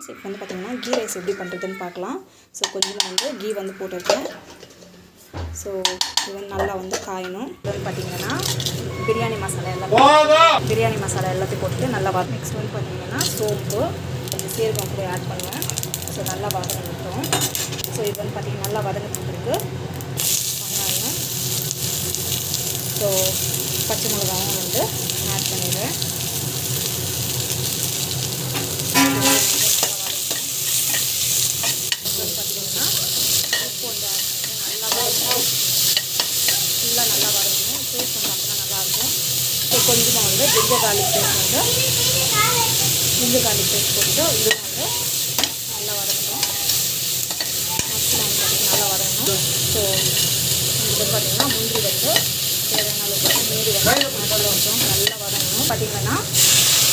Friends, இப்போ வந்து பார்த்திங்கன்னா கீ ரைஸ் எப்படி பண்ணுறதுன்னு பார்க்கலாம். ஸோ கொஞ்சமாக வந்து கீ வந்து போட்டிருக்கேன். ஸோ இது வந்து நல்லா வந்து காயணும். இது வந்து பார்த்திங்கன்னா பிரியாணி மசாலா எல்லாத்தையும் போட்டு நல்லா வதக்கும். நெக்ஸ்ட் வந்து பார்த்திங்கன்னா சோப்பு கொஞ்சம் சீரகம் கூட ஆட் பண்ணுவேன். ஸோ நல்லா வதங்கட்டும். ஸோ இது வந்து பார்த்திங்கன்னா நல்லா வதங்கிட்டு இருக்கு. வெங்காயம், ஸோ பச்சை மிளகாவும் வந்து ஆட் பண்ணிடுவேன். ஃபுல்லாக நல்லா வதங்கணும். டேஸ்ட் வந்து அப்போ தான் நல்லாயிருக்கும். ஸோ கொஞ்சமாக வந்து ஜிஞ்சர் கார்லிக் பேஸ்ட் போட்டுட்டு இதுவும் வந்து நல்லா வதங்கணும். மேக்ஸிமம் வந்து பார்த்திங்கன்னா நல்லா வதங்கணும். ஸோ இது பார்த்திங்கன்னா முந்திரி வந்து தேவையான அளவுக்கு வந்து முந்திரி வந்து நல்லா வதங்கணும். பார்த்திங்கன்னா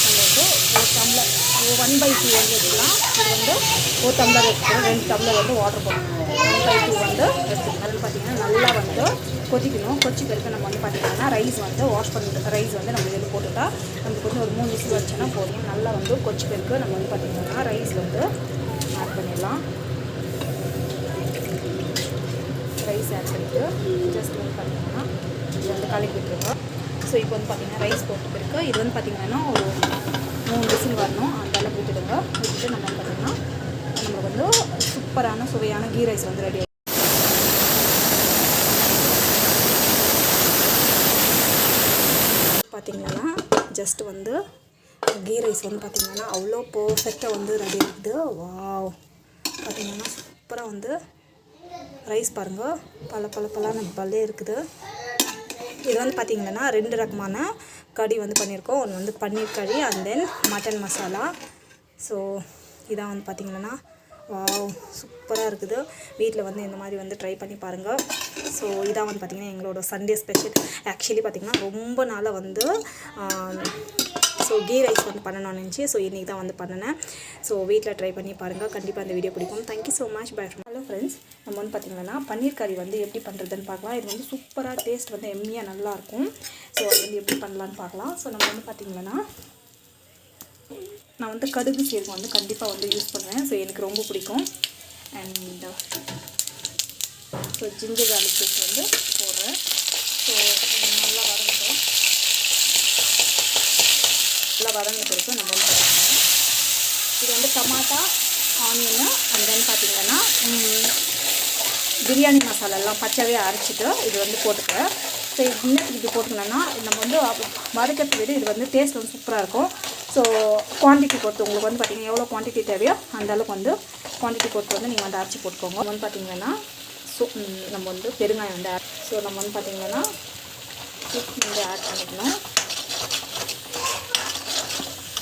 நம்மளுக்கு ஒரு டம்ளர் 1/2 வந்து எடுக்கலாம். இது வந்து ஒரு டம்ளர் எடுத்துக்கலாம். 2 டம்ளர் வந்து வாட்டர் போடணும். 1/2 வந்து எடுத்துக்கலாம். அதில் பார்த்திங்கன்னா நல்லா வந்து கொதிக்கணும். கொதிச்சு பிறகு நம்ம வந்து பார்த்திங்கன்னா ரைஸ் வந்து வாஷ் பண்ணிட்டு ரைஸ் வந்து நம்ம இதில் போட்டுட்டா நமக்கு வந்து ஒரு 3 விசில் வச்சோன்னா போதும். நல்லா வந்து கொதிச்சு பிறகு நம்ம வந்து பார்த்திங்கன்னா ரைஸ் வந்து ஆட் பண்ணிடலாம். ரைஸ் ஆட் பண்ணிவிட்டு ஜஸ்ட் வந்து பார்த்திங்கன்னா இது வந்து கலக்கி விட்டுருக்கோம். ஸோ இப்போ வந்து பார்த்திங்கன்னா ரைஸ் போட்டு பிறகு இது வந்து பார்த்திங்கன்னா ஒரு 3 விசில் வரணும். அந்த அளவுக்கு விட்டுடுங்க. விட்டுட்டு நம்ம பார்த்திங்கன்னா நம்மளுக்கு வந்து சூப்பரான சுவையான கீ ரைஸ் வந்து ரெடி ஆகிடும். பார்த்திங்கன்னா ஜஸ்ட் வந்து கீ ரைஸ் வந்து பார்த்திங்கன்னா அவ்வளோ பர்ஃபெக்டாக வந்து ரெடி ஆகிடுது. வாவ், பார்த்திங்கன்னா சூப்பராக வந்து ரைஸ் பாருங்கள் பல பல்லே இருக்குது. இது வந்து பார்த்திங்கன்னா 2 ரகமான கறி வந்து பண்ணியிருக்கோம். ஒன்று வந்து பன்னீர் கறி and then mutton masala. So இதான் வந்து பார்த்திங்கன்னா வாவ் சூப்பராக இருக்குது. வீட்டில் வந்து இந்த மாதிரி வந்து ட்ரை பண்ணி பாருங்கள். ஸோ இதான் வந்து பார்த்திங்கன்னா எங்களோட சண்டே ஸ்பெஷல். ஆக்சுவலி பார்த்திங்கன்னா ரொம்ப நாளாக வந்து ஸோ கீ ரைஸ் வந்து பண்ணணும்னு நினச்சி ஸோ இன்றைக்கி தான் வந்து பண்ணினேன். ஸோ வீட்டில் ட்ரை பண்ணி பாருங்கள். கண்டிப்பாக அந்த வீடியோ பிடிக்கும். Thank you so much. Bye. Hello friends, நம்ம வந்து பார்த்திங்கன்னா பன்னீர் கறி வந்து எப்படி பண்ணுறதுன்னு பார்க்கலாம். இது வந்து சூப்பராக டேஸ்ட் வந்து எம்மியாக நல்லாயிருக்கும். ஸோ அது வந்து எப்படி பண்ணலான்னு பார்க்கலாம். ஸோ நம்ம வந்து பார்த்திங்கன்னா நான் வந்து கடுகு சீரகம் வந்து கண்டிப்பாக வந்து யூஸ் பண்ணுவேன். ஸோ எனக்கு ரொம்ப பிடிக்கும். And so ginger garlic paste வந்து போடுறேன். ஸோ நல்லா வதங்கட்டும். நல்லா வதங்கின பிறகு நம்ம வந்து பார்த்திங்கன்னா இது வந்து டமாட்டா, ஆனியனு அண்ட் தென் பார்த்திங்கன்னா பிரியாணி மசாலாலாம் பச்சைவே அரைச்சிட்டு இது வந்து போட்டுக்கிறேன். ஸோ இன்னும் இது போட்டுக்கணுன்னா நம்ம வந்து வதக்கிறத விட இது வந்து டேஸ்ட் வந்து சூப்பராக இருக்கும். ஸோ குவான்டிட்டி பொறுத்து உங்களுக்கு வந்து பார்த்திங்கன்னா எவ்வளோ குவான்டிட்டி தேவையோ அந்தளவுக்கு வந்து குவான்டிட்டி பொறுத்து வந்து நீங்கள் வந்து அரைச்சி போட்டுக்கோங்க. வந்து பார்த்திங்கன்னா நம்ம வந்து பெருங்காயம் வந்து ஸோ நம்ம வந்து பார்த்திங்கன்னா வந்து ஆட் பண்ணிக்கணும்.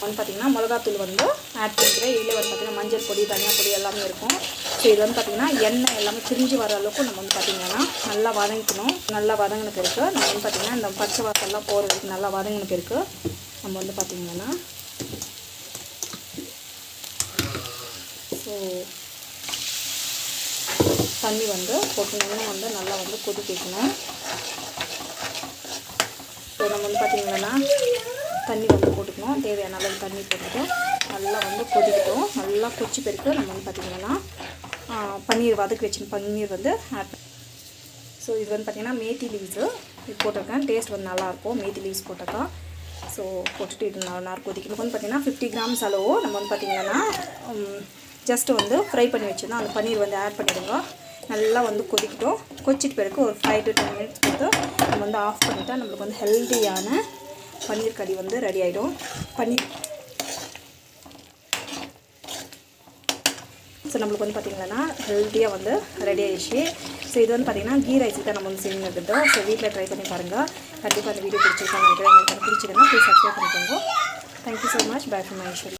வந்து பார்த்திங்கன்னா மிளகாத்தூள் வந்து ஆட் பண்ணிக்கிறேன். இதில் வந்து பார்த்திங்கன்னா மஞ்சள் பொடி, தனியா பொடி எல்லாமே இருக்கும். ஸோ இது வந்து பார்த்திங்கன்னா எண்ணெய் எல்லாமே பிரிஞ்சு வர அளவுக்கு நம்ம வந்து பார்த்திங்கன்னா நல்லா வதங்கிக்கணும். நல்லா வதங்கின பிறகு நம்ம வந்து பார்த்திங்கன்னா இந்த பச்சை வாசல்லாம் போகிறதுக்கு நல்லா வதங்கின பிறகு நம்ம வந்து பார்த்திங்கன்னா ஸோ தண்ணி வந்து போட்டு இன்னும் வந்து நல்லா வந்து கொதிக்கணும். ஸோ நம்ம வந்து பார்த்திங்கன்னா தண்ணி வந்து போட்டுக்கணும். தேவையான அளவு தண்ணி போட்டுட்டு நல்லா வந்து கொதிக்கட்டும். நல்லா கொதிச்சு பிறகு நம்ம வந்து பார்த்திங்கன்னா பன்னீர் வதக்கி வச்சு பன்னீர் வந்து ஆட். ஸோ இது வந்து பார்த்திங்கன்னா மேத்தி லீவ்ஸு இது போட்டிருக்கேன். டேஸ்ட் வந்து நல்லாயிருக்கும். மேத்தி லீவ்ஸ் போட்டிருக்கேன். ஸோ போட்டுட்டு இது நல்லா கொதிக்கணும். வந்து பார்த்திங்கன்னா 50 கிராம்ஸ் அளவு நம்ம வந்து பார்த்திங்கன்னா ஜஸ்ட்டு வந்து ஃப்ரை பண்ணி வச்சுருந்தோம். அந்த பன்னீர் வந்து ஆட் பண்ணிவிடுங்க. நல்லா வந்து கொதிக்கட்டும். கொதிச்சிட்டு பிறகு ஒரு 5 to 10 மினிட்ஸ் கொடுத்து நம்ம வந்து ஆஃப் பண்ணிட்டா நம்மளுக்கு வந்து ஹெல்த்தியான பன்னீர் கறி வந்து ரெடி ஆகிடும். பன்னீர் ஸோ நம்மளுக்கு வந்து பார்த்திங்கன்னா ஹெல்த்தியாக வந்து ரெடி ஆகிடுச்சு. ஸோ இது வந்து பார்த்திங்கன்னா கீ ரைஸ் தான் நம்ம வந்து செஞ்சுருக்கோம். ஸோ வீட்டில் ட்ரை பண்ணி பாருங்கள். கண்டிப்பாக அந்த வீடியோ பிடிச்சிருக்கான்னு நினைக்கிறேன். உங்களுக்கு பிடிச்சிருந்தா ப்ளீஸ் சப்ஸ்கிரைப் பண்ணிக்கோங்க. Thank you so much. By from my show.